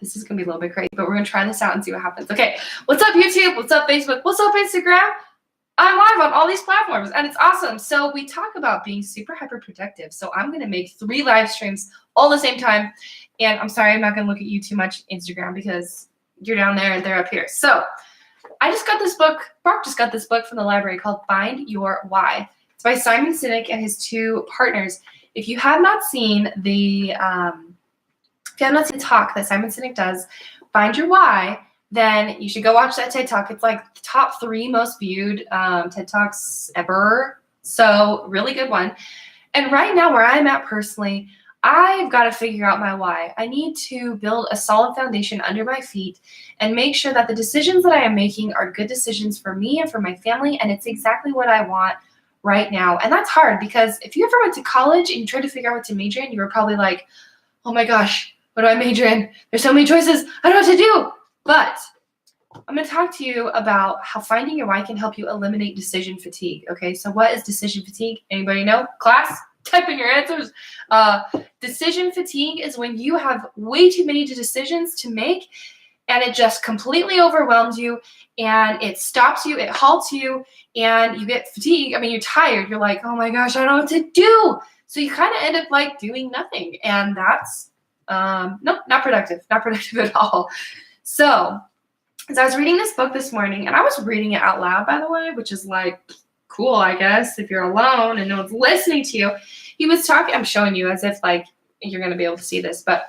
This is going to be a little bit crazy, but we're going to try this out and see what happens. Okay, what's up, YouTube? What's up, Facebook? What's up, Instagram? I'm live on all these platforms, and it's awesome. So we talk about being super hyper productive. So I'm going to make 3 live streams all the same time. And I'm sorry, I'm not going to look at you too much, Instagram, because you're down there and they're up here. So I just got this book. Brock just got this book from the library called Find Your Why. It's by Simon Sinek and his 2 partners. If you have not seen the talk that Simon Sinek does, Find Your Why, then you should go watch that TED Talk. It's like the top 3 most viewed TED Talks ever. So really good one. And right now where I'm at personally, I've got to figure out my why. I need to build a solid foundation under my feet and make sure that the decisions that I am making are good decisions for me and for my family. And it's exactly what I want right now. And that's hard because if you ever went to college and you tried to figure out what to major in, you were probably like, oh my gosh, what do I major in? There's so many choices. I don't know what to do. But I'm going to talk to you about how finding your why can help you eliminate decision fatigue. Okay, so what is decision fatigue? Anybody know? Class? Type in your answers. Decision fatigue is when you have way too many decisions to make and it just completely overwhelms you and it stops you, it halts you, and you get fatigued. I mean, you're tired. You're like, oh my gosh, I don't know what to do. So you kind of end up like doing nothing. And that's, nope, not productive. Not productive at all. So as I was reading this book this morning, and I was reading it out loud, by the way, which is like cool, I guess, if you're alone and no one's listening to you. He was talking, I'm showing you as if like you're going to be able to see this, but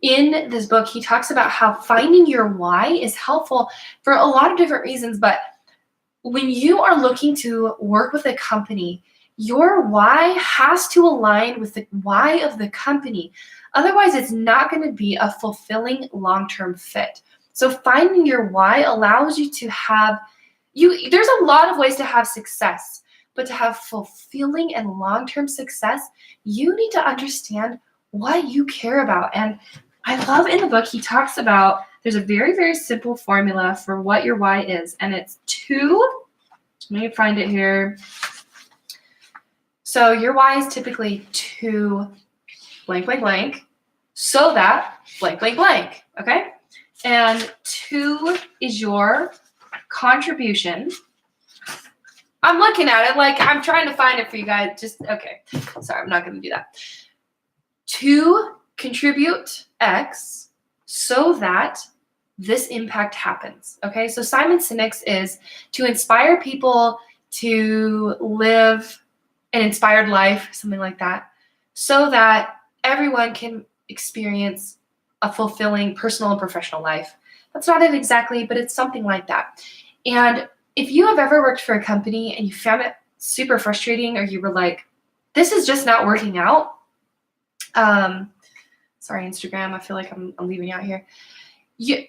in this book, he talks about how finding your why is helpful for a lot of different reasons. But when you are looking to work with a company, your why has to align with the why of the company. Otherwise, it's not going to be a fulfilling long-term fit. So finding your why allows you to have, there's a lot of ways to have success, but to have fulfilling and long-term success, you need to understand what you care about. And I love in the book, he talks about, there's a very, very simple formula for what your why is. And it's 2, let me find it here. So your why is typically to blank, blank, blank, so that blank, blank, blank, okay? And 2 is your contribution. I'm looking at it like I'm trying to find it for you guys. Just, okay. Sorry, I'm not going to do that. To contribute X so that this impact happens. Okay, so Simon Sinek's is to inspire people to live an inspired life, something like that, so that everyone can experience a fulfilling personal and professional life. That's not it exactly, but it's something like that. And if you have ever worked for a company and you found it super frustrating, or you were like, this is just not working out. Sorry, Instagram, I feel like I'm leaving out here. If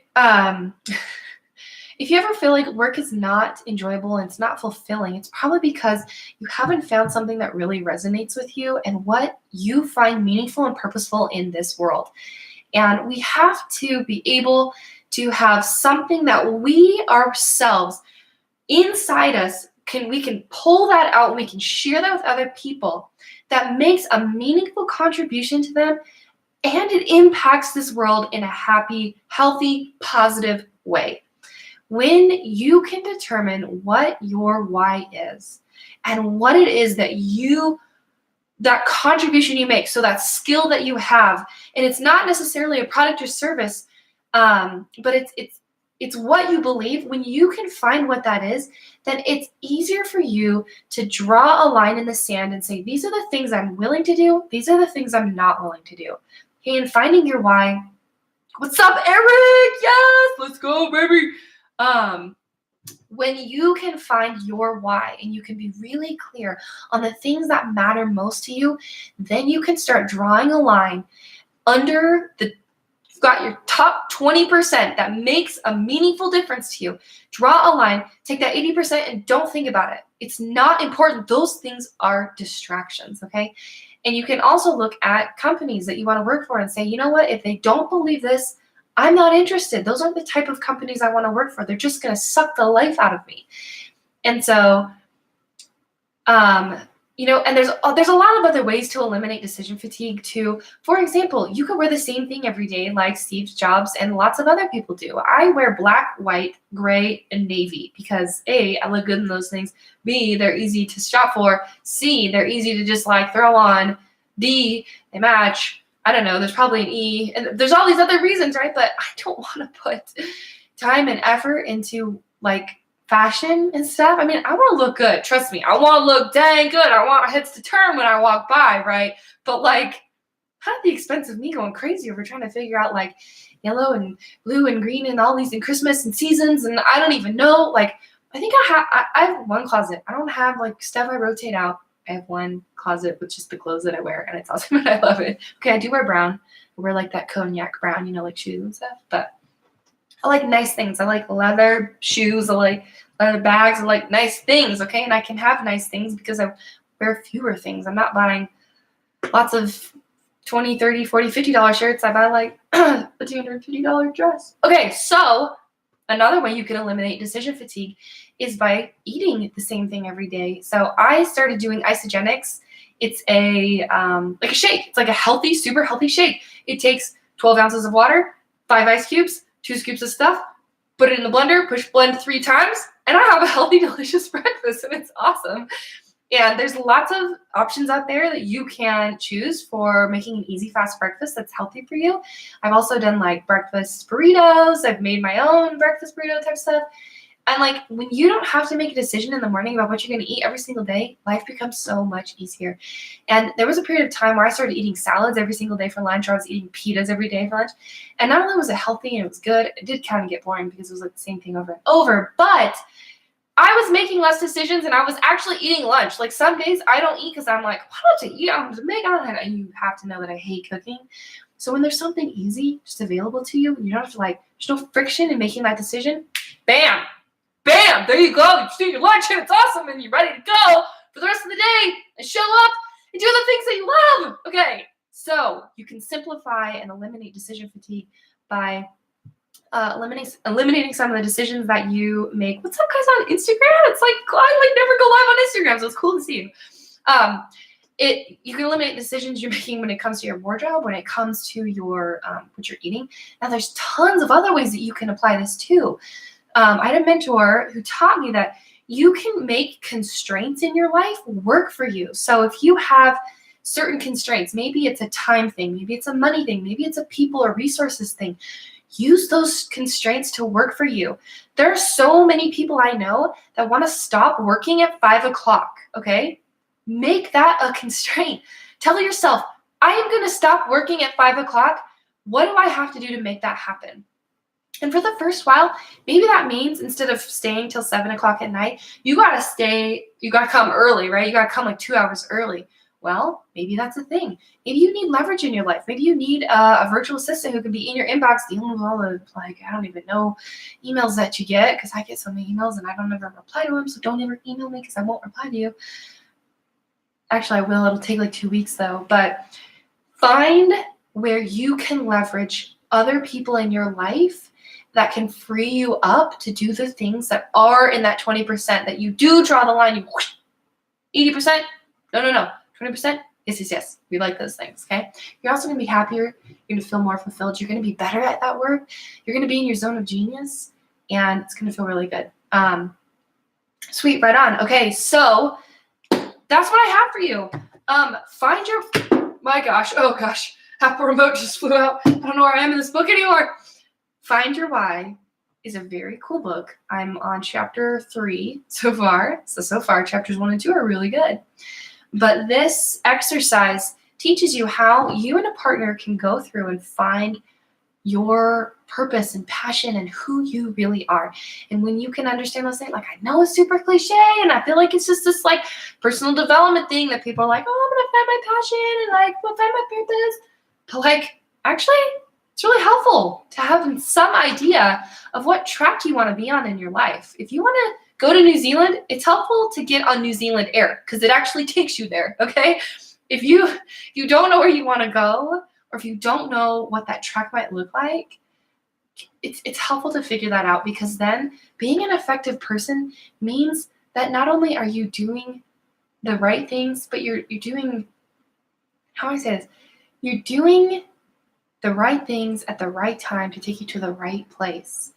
you ever feel like work is not enjoyable and it's not fulfilling, it's probably because you haven't found something that really resonates with you and what you find meaningful and purposeful in this world. And we have to be able to have something that we ourselves inside us we can pull that out, we can share that with other people that makes a meaningful contribution to them, and it impacts this world in a happy, healthy, positive way. When you can determine what your why is and what it is that contribution you make, so that skill that you have, and it's not necessarily a product or service, but it's what you believe. When you can find what that is, then it's easier for you to draw a line in the sand and say, these are the things I'm willing to do, these are the things I'm not willing to do. Okay, and finding your why. What's up, Eric? Yes, let's go, baby. When you can find your why and you can be really clear on the things that matter most to you, then you can start drawing a line under you've got your top 20% that makes a meaningful difference to you. Draw a line, take that 80% and don't think about it. It's not important. Those things are distractions, okay? And you can also look at companies that you want to work for and say, you know what, if they don't believe this, I'm not interested. Those aren't the type of companies I want to work for. They're just going to suck the life out of me. And so And there's a lot of other ways to eliminate decision fatigue too. For example, you could wear the same thing every day like Steve Jobs and lots of other people do. I wear black, white, gray, and navy because A, I look good in those things. B, they're easy to shop for. C, they're easy to just like throw on. D, they match. I don't know, there's probably an E. And there's all these other reasons, right? But I don't want to put time and effort into like fashion and stuff. I mean, I want to look good. Trust me. I want to look dang good. I want my heads to turn when I walk by, right? But like, at the expense of me going crazy over trying to figure out like yellow and blue and green and all these and Christmas and seasons and I don't even know. Like, I think I have one closet. I don't have like stuff I rotate out. I have one closet with just the clothes that I wear, and it's awesome and I love it. Okay, I do wear brown. I wear like that cognac brown, like shoes and stuff, but I like nice things. I like leather shoes. I like leather bags. I like nice things, okay? And I can have nice things because I wear fewer things. I'm not buying lots of $20, $30, $40, $50 shirts. I buy like a $250 dress. Okay, so another way you can eliminate decision fatigue is by eating the same thing every day. So I started doing isogenics. It's a like a shake. It's like a healthy, super healthy shake. It takes 12 ounces of water, 5 ice cubes, 2 scoops of stuff, put it in the blender, push blend 3 times, and I have a healthy, delicious breakfast, and it's awesome. And there's lots of options out there that you can choose for making an easy, fast breakfast that's healthy for you. I've also done like breakfast burritos. I've made my own breakfast burrito type stuff. And like when you don't have to make a decision in the morning about what you're going to eat every single day, life becomes so much easier. And there was a period of time where I started eating salads every single day for lunch, or I was eating pitas every day for lunch. And not only was it healthy and it was good, it did kind of get boring because it was like the same thing over and over, but I was making less decisions and I was actually eating lunch. Like some days I don't eat because I'm like, why don't you eat? I'm to make and you have to know that I hate cooking. So when there's something easy just available to you, you don't have to like, there's no friction in making that decision. Bam, bam, there you go. You just eat your lunch and it's awesome and you're ready to go for the rest of the day and show up and do the things that you love. Okay, so you can simplify and eliminate decision fatigue by eliminating some of the decisions that you make. What's up, guys, on Instagram? It's like I never go live on Instagram, so it's cool to see you. You can eliminate decisions you're making when it comes to your wardrobe, when it comes to your what you're eating. Now, there's tons of other ways that you can apply this too. I had a mentor who taught me that you can make constraints in your life work for you. So if you have certain constraints, maybe it's a time thing, maybe it's a money thing, maybe it's a people or resources thing. Use those constraints to work for you. There are so many people I know that want to stop working at 5 o'clock, okay? Make that a constraint. Tell yourself, I am going to stop working at 5 o'clock. What do I have to do to make that happen? And for the first while, maybe that means instead of staying till 7 o'clock at night, you got to come early, right? You got to come like 2 hours early. Well, maybe that's a thing. Maybe you need leverage in your life. Maybe you need a virtual assistant who can be in your inbox dealing with all the, like, I don't even know, emails that you get, because I get so many emails and I don't ever reply to them, so don't ever email me because I won't reply to you. Actually, I will. It'll take like 2 weeks, though. But find where you can leverage other people in your life that can free you up to do the things that are in that 20% that you do draw the line. You 80%? No. 20%? Yes. We like those things, okay? You're also going to be happier. You're going to feel more fulfilled. You're going to be better at that work. You're going to be in your zone of genius, and it's going to feel really good. Sweet, right on. Okay, so that's what I have for you. Find your, oh gosh, Apple remote just flew out. I don't know where I am in this book anymore. Find Your Why is a very cool book. I'm on chapter 3 so far. So far, chapters 1 and 2 are really good. But this exercise teaches you how you and a partner can go through and find your purpose and passion and who you really are. And when you can understand those things, like I know it's super cliche and I feel like it's just this like personal development thing that people are like, oh, I'm going to find my passion and like we'll find my purpose. But like, actually, it's really helpful to have some idea of what track you want to be on in your life. If you want to go to New Zealand, it's helpful to get on New Zealand Air because it actually takes you there, okay? If you don't know where you want to go, or if you don't know what that track might look like, it's helpful to figure that out, because then being an effective person means that not only are you doing the right things, but you're doing, how do I say this? You're doing the right things at the right time to take you to the right place.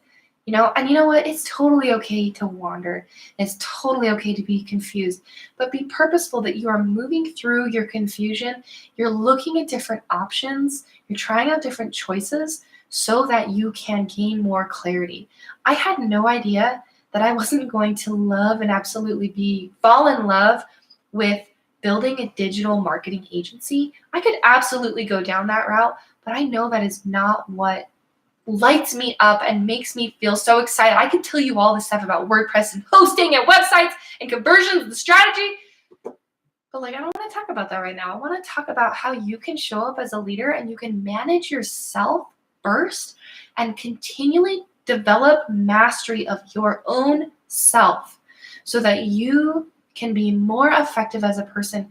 And you know what? It's totally okay to wander. It's totally okay to be confused, but be purposeful that you are moving through your confusion. You're looking at different options. You're trying out different choices so that you can gain more clarity. I had no idea that I wasn't going to love and absolutely fall in love with building a digital marketing agency. I could absolutely go down that route, but I know that is not what lights me up and makes me feel so excited. I could tell you all this stuff about WordPress and hosting and websites and conversions and strategy, but I don't want to talk about that right now. I want to talk about how you can show up as a leader and you can manage yourself first and continually develop mastery of your own self so that you can be more effective as a person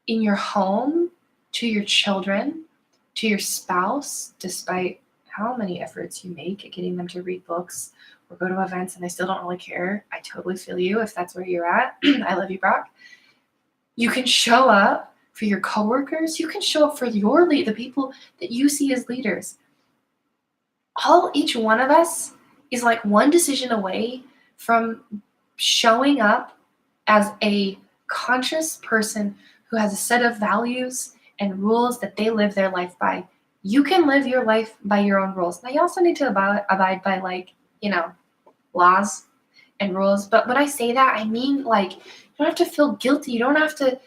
in your home, to your children, to your spouse, despite how many efforts you make at getting them to read books or go to events and they still don't really care. I totally feel you if that's where you're at. I love you, Brock. You can show up for your coworkers. You can show up for the people that you see as leaders. Each one of us is like one decision away from showing up as a conscious person who has a set of values and rules that they live their life by. You can live your life by your own rules. Now, you also need to abide by laws and rules. But when I say that, I mean you don't have to feel guilty. You don't have to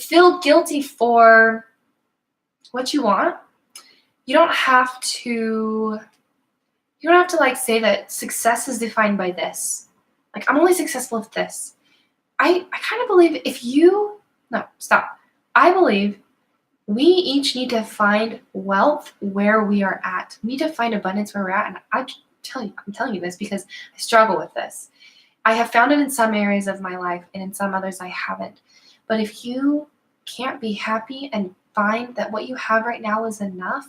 feel guilty for what you want. You don't have to say that success is defined by this. I'm only successful if this. I kind of believe I believe we each need to find wealth where we are at. We need to find abundance where we're at. And I'm telling you this because I struggle with this. I have found it in some areas of my life and in some others I haven't. But if you can't be happy and find that what you have right now is enough,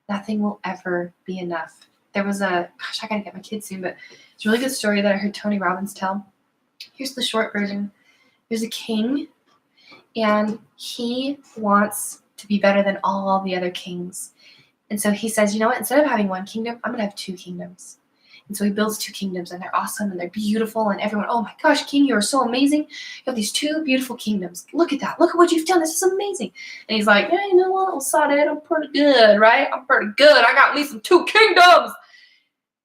nothing will ever be enough. There was I gotta get my kids soon, but it's a really good story that I heard Tony Robbins tell. Here's the short version. There's a king, and he wants to be better than all the other kings. And so he says, you know what, instead of having one kingdom, I'm going to have 2 kingdoms. And so he builds 2 kingdoms, and they're awesome, and they're beautiful, and everyone, oh my gosh, king, you are so amazing. You have these 2 beautiful kingdoms. Look at that. Look at what you've done. This is amazing. And he's like, yeah, you know what, Osada, I'm pretty good, right? I'm pretty good. I got me some 2 kingdoms.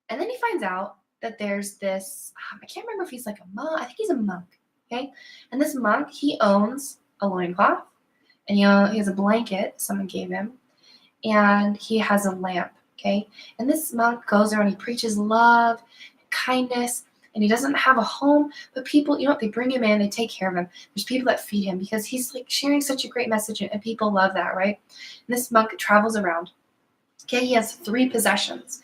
And then he finds out that there's this, I can't remember if he's like a monk. I think he's a monk, okay? And this monk, he owns a loincloth, and he has a blanket someone gave him, and he has a lamp, okay? And this monk goes around, he preaches love and kindness, and he doesn't have a home, but people, they bring him in, they take care of him. There's people that feed him because he's sharing such a great message, and people love that, right? And this monk travels around, okay? He has 3 possessions,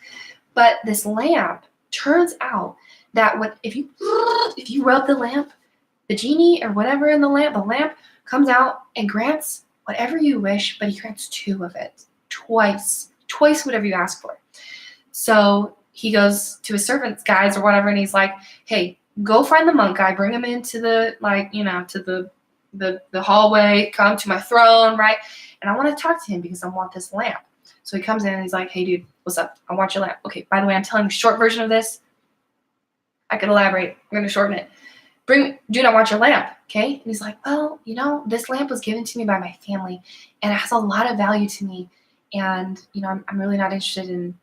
but this lamp, turns out that if you rub the lamp, the genie or whatever in the lamp comes out and grants whatever you wish, but he grants 2 of it, twice whatever you ask for. So he goes to his servants guys or whatever, and he's like, hey, go find the monk guy, bring him into the to the hallway, come to my throne, right? And I want to talk to him because I want this lamp. So he comes in and he's like, hey dude, what's up? I want your lamp. Okay, by the way, I'm telling the short version of this. I could elaborate. I'm going to shorten it. Dude, I want your lamp, okay? And he's like, well, this lamp was given to me by my family, and it has a lot of value to me, and, I'm really not interested in,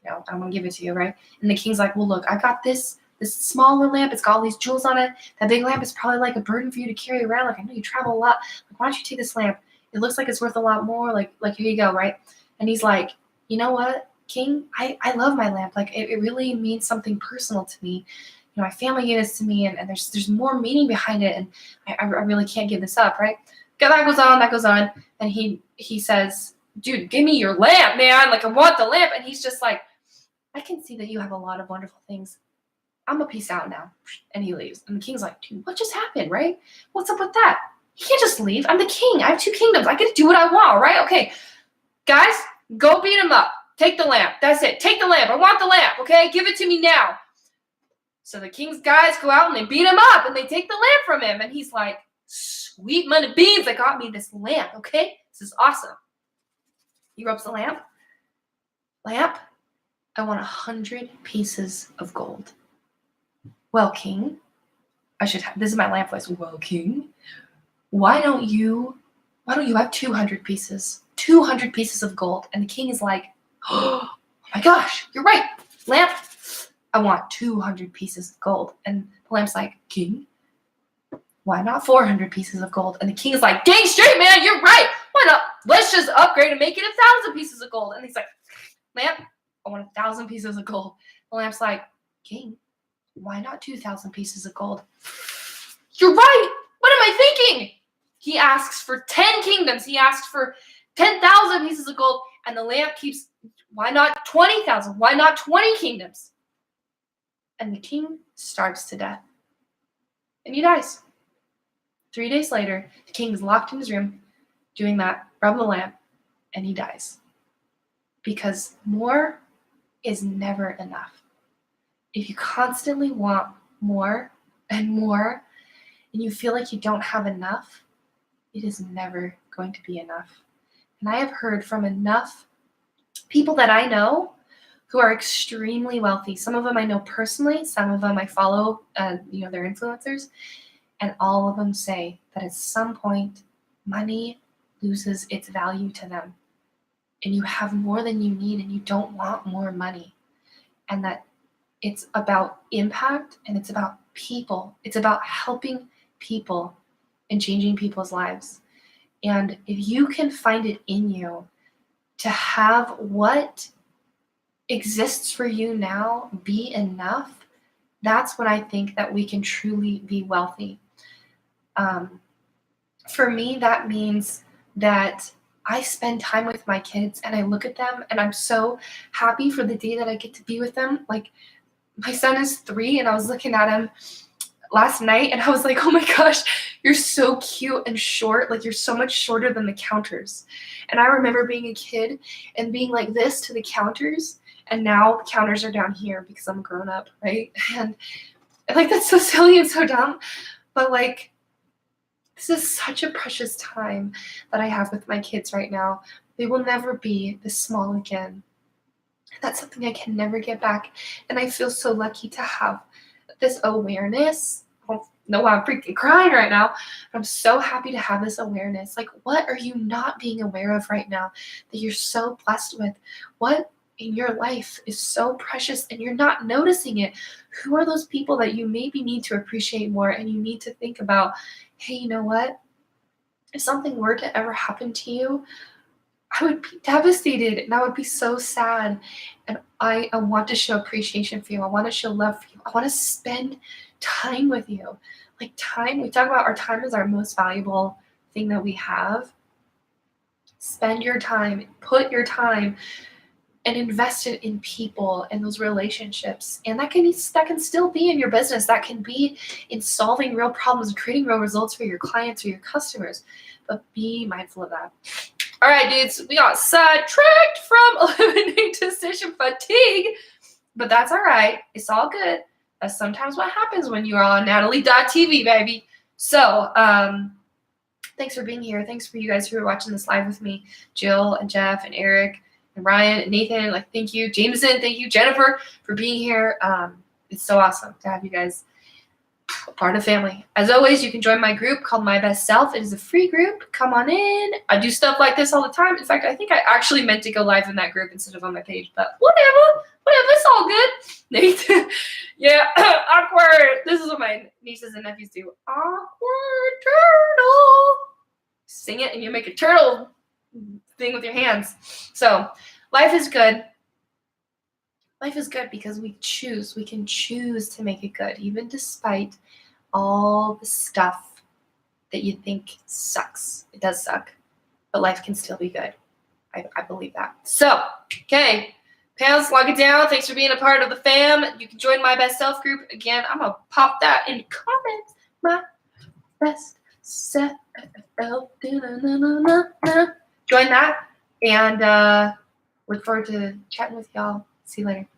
I'm going to give it to you, right? And the king's like, well, look, I got this smaller lamp. It's got all these jewels on it. That big lamp is probably like a burden for you to carry around. I know you travel a lot. Why don't you take this lamp? It looks like it's worth a lot more. Here you go, right? And he's like, you know what, King? I love my lamp. It really means something personal to me. My family gave this to me, and there's more meaning behind it, and I really can't give this up, right? That goes on, and he says, dude, give me your lamp, man. I want the lamp. And he's just like, I can see that you have a lot of wonderful things. I'm gonna peace out now. And he leaves. And the king's like, dude, what just happened, right? What's up with that? You can't just leave. I'm the king. I have 2 kingdoms. I get to do what I want, right? Okay, guys, go beat him up. Take the lamp. That's it. Take the lamp. I want the lamp, okay? Give it to me now. So the king's guys go out and they beat him up and they take the lamp from him. And he's like, sweet money beans, I got me this lamp, okay? This is awesome. He rubs the lamp. Lamp, I want 100 pieces of gold. Well, king, this is my lamp voice. Well, king, why don't you have 200 pieces? 200 pieces of gold. And the king is like, oh my gosh, you're right. Lamp, I want 200 pieces of gold. And the lamp's like, king, why not 400 pieces of gold? And the king is like, dang straight, man, you're right. Why not? Let's just upgrade and make it 1,000 pieces of gold. And he's like, lamp, I want 1,000 pieces of gold. The lamp's like, king, why not 2,000 pieces of gold? You're right. What am I thinking? He asks for 10 kingdoms. He asks for 10,000 pieces of gold. And the lamp keeps, why not 20,000? Why not 20 kingdoms? And the king starves to death. And he dies. 3 days later, the king is locked in his room doing that, rubbing the lamp, and he dies. Because more is never enough. If you constantly want more and more, and you feel like you don't have enough, it is never going to be enough. And I have heard from enough people that I know who are extremely wealthy. Some of them I know personally, some of them I follow, they're influencers, and all of them say that at some point, money loses its value to them. And you have more than you need, and you don't want more money. And that it's about impact, and it's about people. It's about helping people and changing people's lives. And if you can find it in you to have what exists for you now be enough, that's when I think that we can truly be wealthy. For me, that means that I spend time with my kids and I look at them and I'm so happy for the day that I get to be with them. Like, my son is 3 and I was looking at him last night and I was like, oh my gosh, you're so cute and short. Like, you're so much shorter than the counters. And I remember being a kid and being like this to the counters. And now the counters are down here because I'm grown up, right? And like, that's so silly and so dumb. But like, this is such a precious time that I have with my kids right now. They will never be this small again. That's something I can never get back. And I feel so lucky to have this awareness. I don't know why I'm freaking crying right now. But I'm so happy to have this awareness. Like, what are you not being aware of right now that you're so blessed with? What in your life is so precious and you're not noticing it? Who are those people that you maybe need to appreciate more and you need to think about, hey, you know what? If something were to ever happen to you, I would be devastated and I would be so sad. And I want to show appreciation for you. I want to show love for you. I want to spend time with you. Like, time, we talk about our time is our most valuable thing that we have. Spend your time, put your time and invest it in people and those relationships. And that can still be in your business. That can be in solving real problems and creating real results for your clients or your customers. But be mindful of that. All right, dudes, we got sidetracked from eliminating decision fatigue, but that's all right. It's all good. That's sometimes what happens when you're on Natalie.tv, baby. So, thanks for being here. Thanks for you guys who are watching this live with me. Jill and Jeff and Eric and Ryan and Nathan. Like, thank you. Jameson, thank you. Jennifer, for being here. It's so awesome to have you guys a part of family. As always, you can join my group called My Best Self. It is a free group. Come on in. I do stuff like this all the time. In fact, I think I actually meant to go live in that group instead of on my page, but whatever, it's all good. Nathan, yeah, awkward. This is what my nieces and nephews do. Awkward turtle. Sing it and you make a turtle thing with your hands. So life is good. Life is good because we can choose to make it good, even despite all the stuff that you think sucks. It does suck, but life can still be good. I believe that. So, okay, Pals, lock it down. Thanks for being a part of the fam. You can join My Best Self group. Again, I'm going to pop that in the comments. My Best Self. Join that, and look forward to chatting with y'all. See you later.